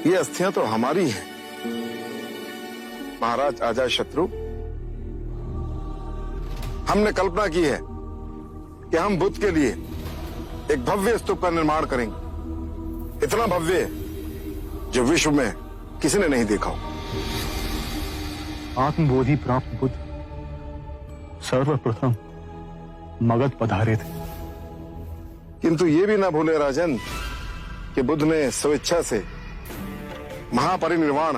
ये अस्थियां तो हमारी हैं। महाराज अजाय शत्रु, हमने कल्पना की है कि हम बुद्ध के लिए एक भव्य स्तूप का निर्माण करेंगे, इतना भव्य जो विश्व में किसी ने नहीं देखा हो। आत्मबोधि प्राप्त बुद्ध सर्वप्रथम मगध पधारे थे, किंतु ये भी ना भूले राजन कि बुद्ध ने स्वेच्छा से महापरिनिर्वाण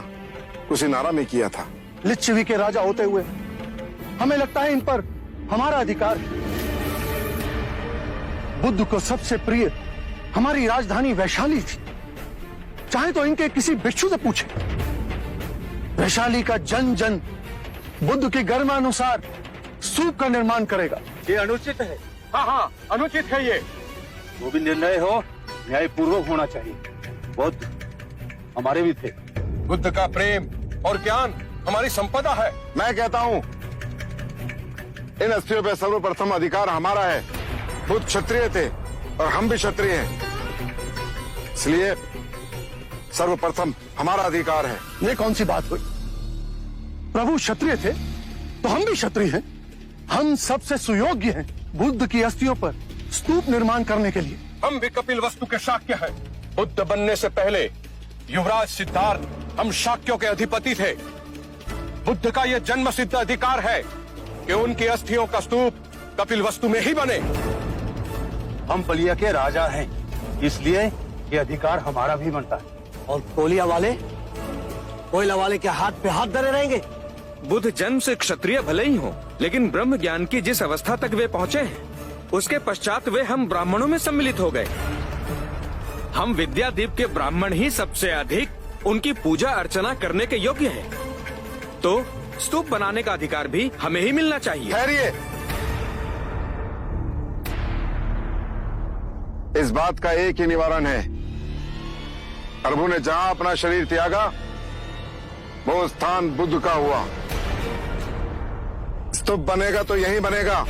कुशीनारा में किया था। लिच्छवी के राजा होते हुए हमें लगता है इन पर हमारा अधिकार है। बुद्ध को सबसे प्रिय हमारी राजधानी वैशाली थी। चाहे तो इनके किसी भिक्षु से पूछे, वैशाली का जन जन बुद्ध की गरिमानुसार स्तूप का निर्माण करेगा। ये अनुचित है। हाँ, अनुचित है। ये जो भी निर्णय हो न्यायपूर्वक होना चाहिए। बुद्ध हमारे भी थे। बुद्ध का प्रेम और ज्ञान हमारी संपदा है। मैं कहता हूं इन अस्थियों पर सर्वप्रथम अधिकार हमारा है। बुद्ध क्षत्रिय थे और हम भी क्षत्रिय हैं, इसलिए सर्वप्रथम हमारा अधिकार है। ये कौन सी बात हुई? प्रभु क्षत्रिय थे तो हम भी क्षत्रिय हैं। हम सबसे सुयोग्य हैं बुद्ध की अस्थियों पर स्तूप निर्माण करने के लिए। हम भी कपिल वस्तु के शाक्य हैं। बुद्ध बनने से पहले युवराज सिद्धार्थ हम शाक्यों के अधिपति थे। बुद्ध का यह जन्म सिद्ध अधिकार है कि उनकी अस्थियों का स्तूप कपिल वस्तु में ही बने। हम बलिया के राजा हैं, इसलिए ये अधिकार हमारा भी बनता है। और कोलिया वाले, कोयला वाले के हाथ पे हाथ धरे रहेंगे। बुद्ध जन्म से क्षत्रिय भले ही हो, लेकिन ब्रह्म ज्ञान की जिस अवस्था तक वे पहुँचे हैं उसके पश्चात वे हम ब्राह्मणों में सम्मिलित हो गए। हम विद्यादीप के ब्राह्मण ही सबसे अधिक उनकी पूजा अर्चना करने के योग्य हैं। तो स्तूप बनाने का अधिकार भी हमें ही मिलना चाहिए। ठहरिए, इस बात का एक ही निवारण है। प्रभु ने जहां अपना शरीर त्यागा वो स्थान बुद्ध का हुआ। स्तूप बनेगा तो यहीं बनेगा।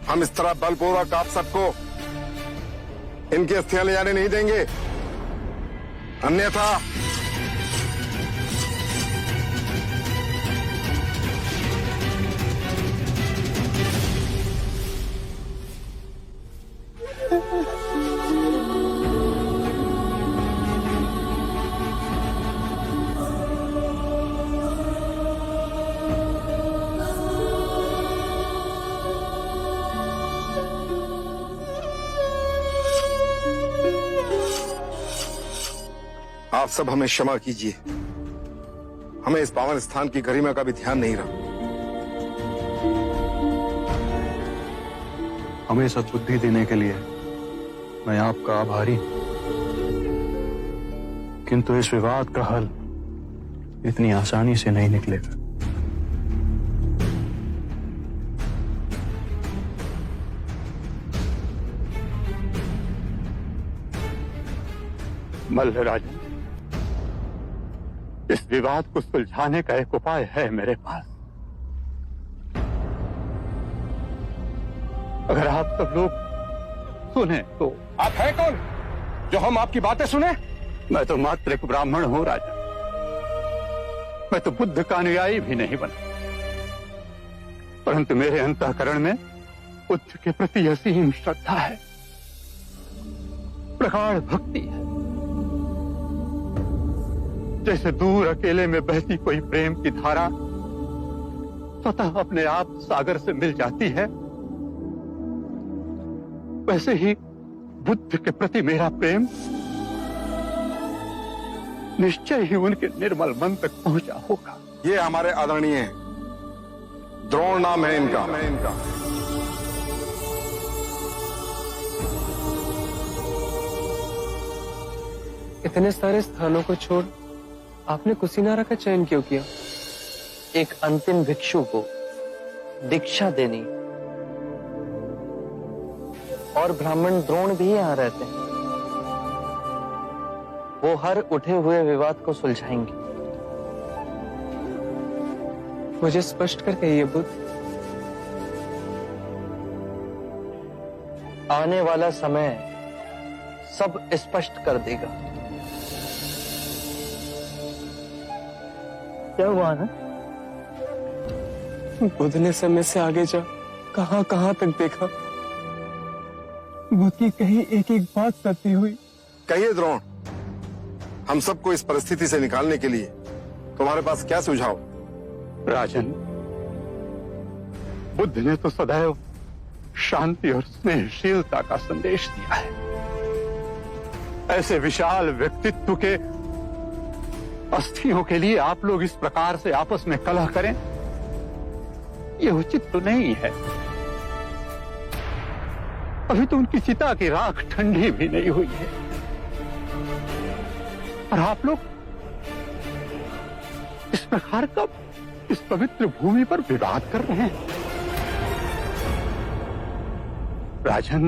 हम इस तरह बलपूर्वक आप सबको इनकी अस्थियां ले जाने नहीं देंगे, अन्यथा आप सब हमें क्षमा कीजिए। हमें इस पावन स्थान की गरिमा का भी ध्यान नहीं रहा। हमें सद्बुद्धि देने के लिए मैं आपका आभारी हूं, किंतु इस विवाद का हल इतनी आसानी से नहीं निकलेगा। मल्लराजन, इस विवाद को सुलझाने का एक उपाय है मेरे पास। अगर आप सब लोग सुने तो। आप हैं कौन जो हम आपकी बातें सुने? मैं तो मात्र एक ब्राह्मण हूं राजा। मैं तो बुद्ध का अनुयायी भी नहीं बना, परंतु मेरे अंतःकरण में बुद्ध के प्रति असीम श्रद्धा है, प्रगाढ़ भक्ति है। जैसे दूर अकेले में बहती कोई प्रेम की धारा स्वतः अपने आप सागर से मिल जाती है, वैसे ही बुद्ध के प्रति मेरा प्रेम निश्चय ही उनके निर्मल मन तक पहुंचा होगा। ये हमारे आदरणीय हैं, द्रोण नाम है इनका। इतने सारे स्थानों को छोड़ आपने कुशीनारा का चयन क्यों किया? एक अंतिम भिक्षु को दीक्षा देनी, और ब्राह्मण द्रोण भी यहाँ रहते हैं। वो हर उठे हुए विवाद को सुलझाएंगे। मुझे स्पष्ट कर कहिए बुद्ध। आने वाला समय सब स्पष्ट कर देगा। क्या हुआ ना? बुद्ध ने समय से आगे जा कहां कहां तक देखा। बुद्ध की कही एक एक बात सत्य हुई। कहिए द्रोण, हम सबको इस परिस्थिति से निकालने के लिए तुम्हारे पास क्या सुझाव? राजन, बुद्ध ने तो सदैव शांति और स्नेहशीलता का संदेश दिया है। ऐसे विशाल व्यक्तित्व के अस्थियों के लिए आप लोग इस प्रकार से आपस में कलह करें, यह उचित तो नहीं है। अभी तो उनकी चिता की राख ठंडी भी नहीं हुई है और आप लोग इस प्रकार का इस पवित्र भूमि पर विवाद कर रहे हैं। राजन,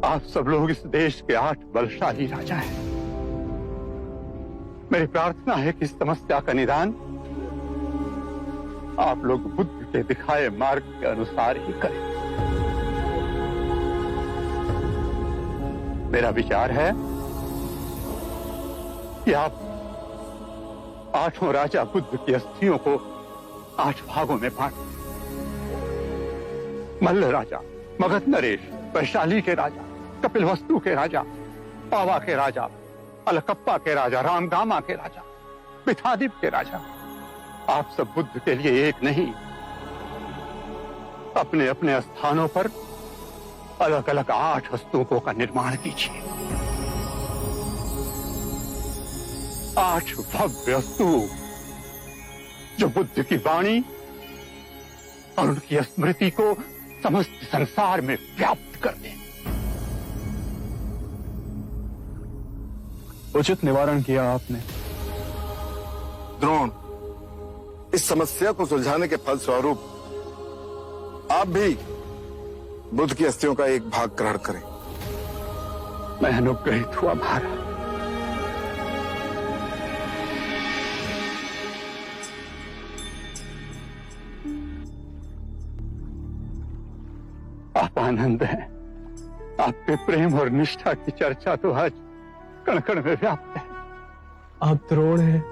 आप सब लोग इस देश के 8 बलशाली राजा हैं। मेरी प्रार्थना है कि इस समस्या का निदान आप लोग बुद्ध के दिखाए मार्ग के अनुसार ही करें। मेरा विचार है कि आप 8 राजा बुद्ध की अस्थियों को 8 भागों में बांट, मल्ल राजा, मगध नरेश, वैशाली के राजा, कपिलवस्तु के राजा, पावा के राजा, अलकप्पा के राजा, रामगामा के राजा, पिथादीप के राजा, आप सब बुद्ध के लिए एक नहीं, अपने अपने स्थानों पर अलग अलग 8 स्तूपों का निर्माण कीजिए। 8 भव्य स्तूप जो बुद्ध की वाणी और उनकी स्मृति को समस्त संसार में व्याप्त कर दें। उचित निवारण किया आपने। द्रोण, इस समस्या को सुलझाने के फलस्वरूप आप भी बुद्ध की अस्थियों का एक भाग ग्रहण करें। मैं अनुग्रहित हुआ महाराज। आप आनंद हैं। आपके प्रेम और निष्ठा की चर्चा तो आज कण कण में व्याप्त है। आप द्रोण हैं।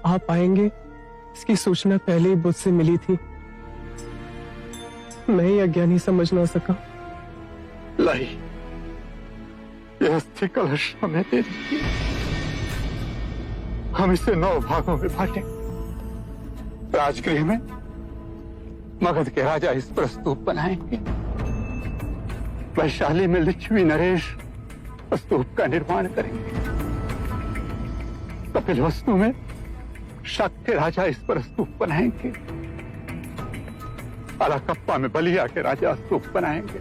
आप आएंगे इसकी सूचना पहले ही बुद्ध से मिली थी। मैं ही अज्ञानी समझ ना सका। लाई, यह अस्थि कलश हमें दे दीजिए। हम इसे 9 भागों में बांटें। राजगृह में मगध के राजा इस पर स्तूप बनाएंगे। वैशाली में लिच्छवी नरेश स्तूप का निर्माण करेंगे। कपिलवस्तु में शक के राजा इस पर स्तूप बनाएंगे। अलकप्पा में बलिया के राजा स्तूप बनाएंगे।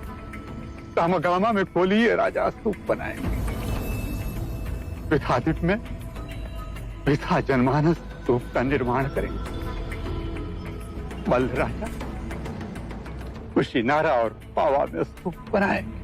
रामगामा में कोलीय राजा स्तूप बनाएंगे। पिथादीप में पिथा जनमानस स्तूप का निर्माण करेंगे। मल्ल राजा कुशीनारा और पावा में स्तूप बनाएंगे।